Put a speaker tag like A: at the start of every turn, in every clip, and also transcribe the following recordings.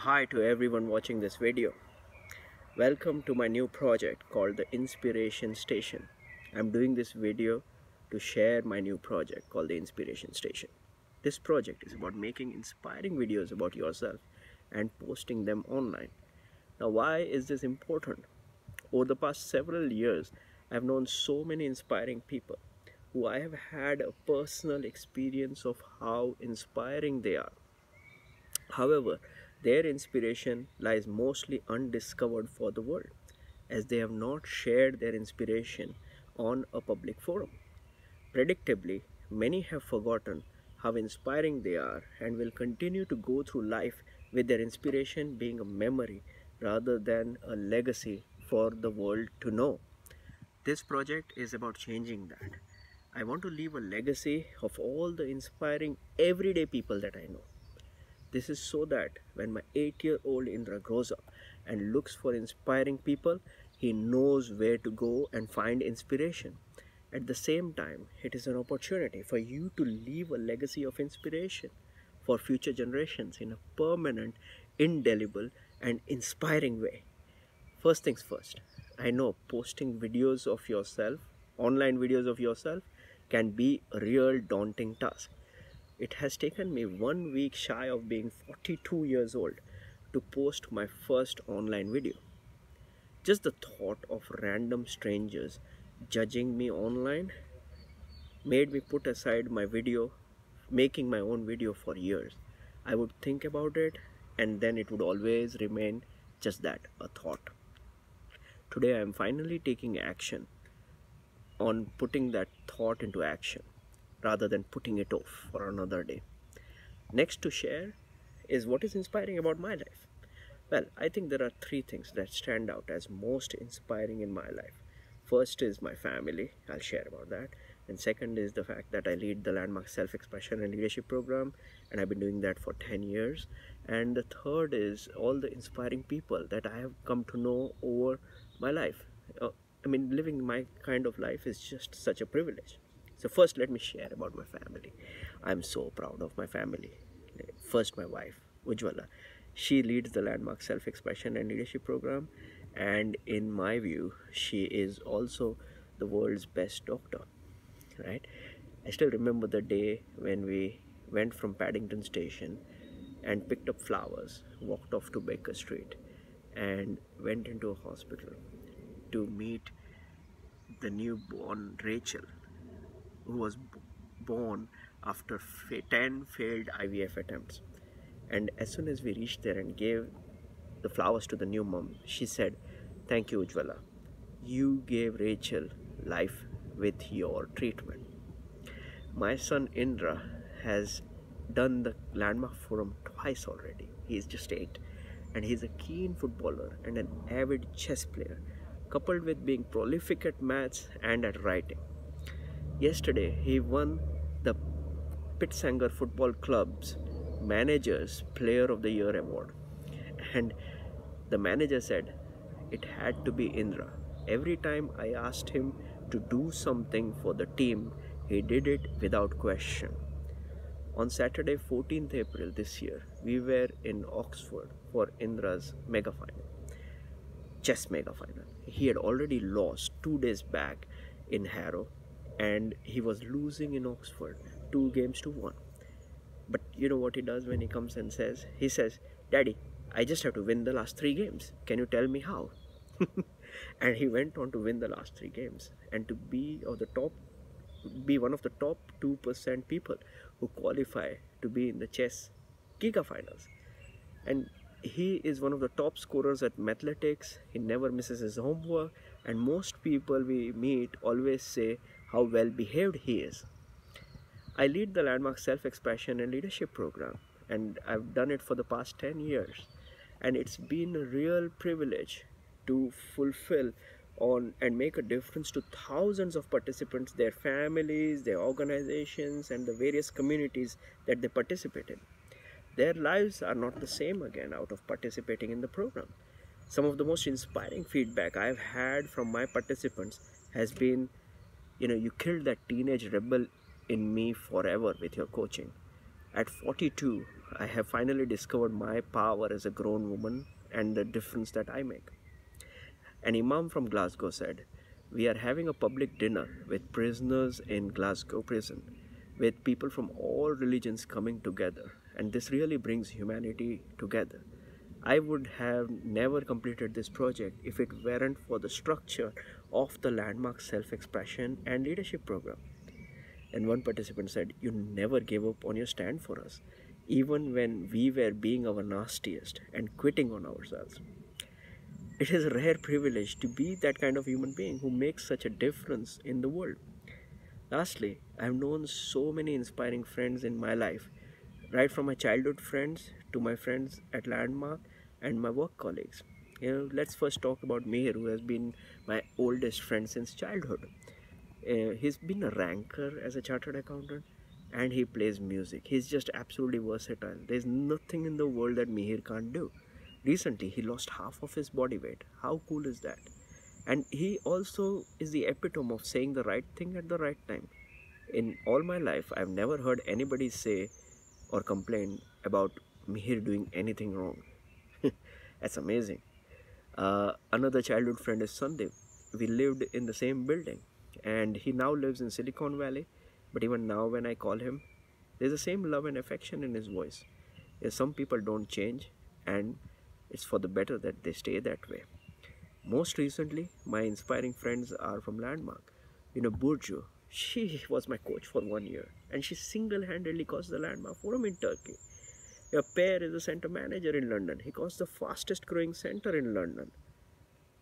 A: Hi to everyone watching this video. Welcome to my new project called the Inspiration Station. I'm doing this video to share my new project called the Inspiration Station. This project is about making inspiring videos about yourself and posting them online. Now, why is this important? Over the past several years, I've known so many inspiring people who I have had a personal experience of how inspiring they are. However, their inspiration lies mostly undiscovered for the world, as they have not shared their inspiration on a public forum. Predictably, many have forgotten how inspiring they are and will continue to go through life with their inspiration being a memory rather than a legacy for the world to know. This project is about changing that. I want to leave a legacy of all the inspiring everyday people that I know. This is so that when my 8-year-old Indra grows up and looks for inspiring people, he knows where to go and find inspiration. At the same time, it is an opportunity for you to leave a legacy of inspiration for future generations in a permanent, indelible, and inspiring way. First things first, I know posting videos of yourself, online videos of yourself, can be a real daunting task. It has taken me 1 week shy of being 42 years old to post my first online video. Just the thought of random strangers judging me online made me put aside my video, making my own video for years. I would think about it and then it would always remain just that, a thought. Today I am finally taking action on putting that thought into action rather than putting it off for another day. Next to share is what is inspiring about my life. Well, I think there are three things that stand out as most inspiring in my life. First is my family, I'll share about that. And second is the fact that I lead the Landmark Self-Expression and Leadership Program, and I've been doing that for 10 years. And the third is all the inspiring people that I have come to know over my life. Living my kind of life is just such a privilege. So first, let me share about my family. I'm so proud of my family. First, my wife, Ujwala. She leads the Landmark Self-Expression and Leadership Program, and in my view, she is also the world's best doctor, right? I still remember the day when we went from Paddington Station and picked up flowers, walked off to Baker Street, and went into a hospital to meet the newborn Rachel, who was born after 10 failed IVF attempts. And as soon as we reached there and gave the flowers to the new mom, she said, "Thank you, Ujwala. You gave Rachel life with your treatment." My son Indra has done the Landmark Forum twice already. He's just 8, and he's a keen footballer and an avid chess player, coupled with being prolific at maths and at writing. Yesterday, he won the Pitsanger Football Club's Manager's Player of the Year award. And the manager said it had to be Indra. Every time I asked him to do something for the team, he did it without question. On Saturday, 14th April this year, we were in Oxford for Indra's mega final, chess mega final. He had already lost 2 days back in Harrow, and he was losing in Oxford 2 games to 1. But you know what he does when he comes and says? He says, "Daddy, I just have to win the last 3 games. Can you tell me how?" And he went on to win the last 3 games and to be one of the top 2% people who qualify to be in the chess Giga finals. And he is one of the top scorers at mathletics. He never misses his homework, and most people we meet always say how well behaved he is. I lead the Landmark Self-Expression and Leadership Program, and I've done it for the past 10 years. And it's been a real privilege to fulfill on and make a difference to thousands of participants, their families, their organizations, and the various communities that they participate in. Their lives are not the same again out of participating in the program. Some of the most inspiring feedback I've had from my participants has been, you killed that teenage rebel in me forever with your coaching. At 42, I have finally discovered my power as a grown woman and the difference that I make. An imam from Glasgow said, "We are having a public dinner with prisoners in Glasgow prison, with people from all religions coming together, and this really brings humanity together. I would have never completed this project if it weren't for the structure of the landmark self-expression and leadership program." And one participant said, "You never gave up on your stand for us, even when we were being our nastiest and quitting on ourselves." It is a rare privilege to be that kind of human being who makes such a difference in the world. Lastly, I have known so many inspiring friends in my life, right from my childhood friends to my friends at Landmark and my work colleagues. Let's first talk about Mihir, who has been my oldest friend since childhood. He's been a ranker as a chartered accountant, and he plays music. He's just absolutely versatile. There's nothing in the world that Mihir can't do. Recently, he lost half of his body weight. How cool is that? And he also is the epitome of saying the right thing at the right time. In all my life, I've never heard anybody say or complain about Mihir doing anything wrong. That's amazing. Another childhood friend is Sandeep. We lived in the same building, and he now lives in Silicon Valley. But even now, when I call him, there's the same love and affection in his voice. Some people don't change, and it's for the better that they stay that way. Most recently, my inspiring friends are from Landmark. Burcu, she was my coach for 1 year, and she single-handedly caused the Landmark Forum in Turkey. Per is a center manager in London. He caused the fastest growing center in London.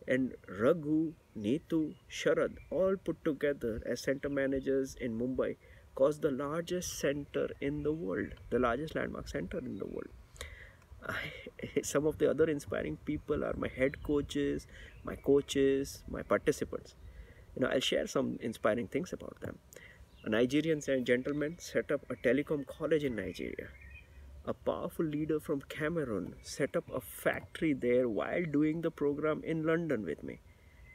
A: And Raghu, Neetu, Sharad, all put together as center managers in Mumbai, caused the largest center in the world, the largest landmark center in the world. Some of the other inspiring people are my head coaches, my coaches, my participants. I'll share some inspiring things about them. A Nigerian gentleman set up a telecom college in Nigeria. A powerful leader from Cameroon set up a factory there while doing the program in London with me.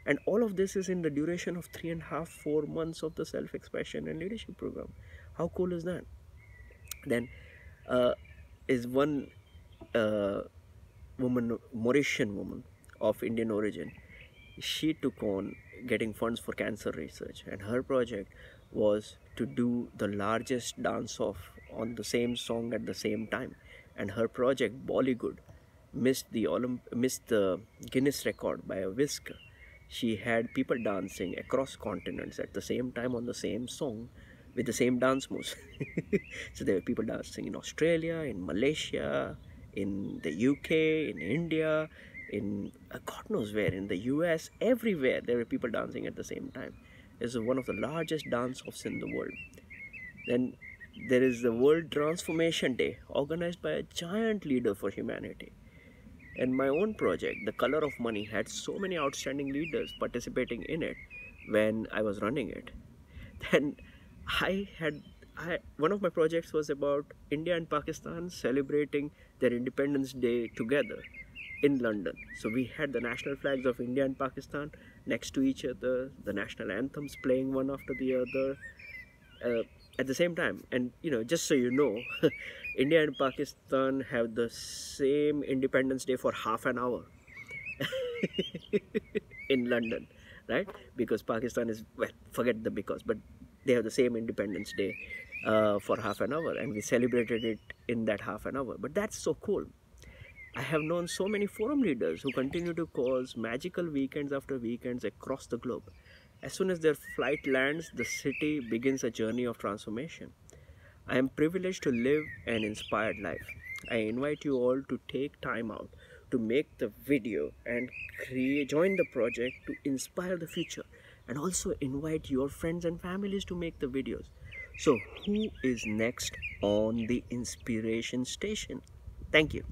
A: And all of this is in the duration of 3.5-4 months of the self-expression and leadership program. How cool is that? Then is one Mauritian woman of Indian origin. She took on getting funds for cancer research, and her project was to do the largest dance off on the same song at the same time. And her project Bollywood missed the Guinness record by a whisker. She had people dancing across continents at the same time on the same song with the same dance moves. So there were people dancing in Australia, in Malaysia, in the UK, in India, in God knows where, in the US, everywhere there were people dancing at the same time. It's one of the largest dance-offs in the world. Then there is the World Transformation Day, organized by a giant leader for humanity. And my own project, The Color of Money, had so many outstanding leaders participating in it when I was running it. Then one of my projects was about India and Pakistan celebrating their Independence Day together in London. So we had the national flags of India and Pakistan next to each other, the national anthems playing one after the other at the same time. And just so you know, India and Pakistan have the same Independence Day for half an hour in London, right? Because Pakistan is, well, forget the because, but they have the same Independence Day for half an hour, and we celebrated it in that half an hour. But that's so cool. I have known so many forum leaders who continue to cause magical weekends after weekends across the globe. As soon as their flight lands, the city begins a journey of transformation. I am privileged to live an inspired life. I invite you all to take time out to make the video and join the project to inspire the future, and also invite your friends and families to make the videos. So who is next on the Inspiration Station? Thank you.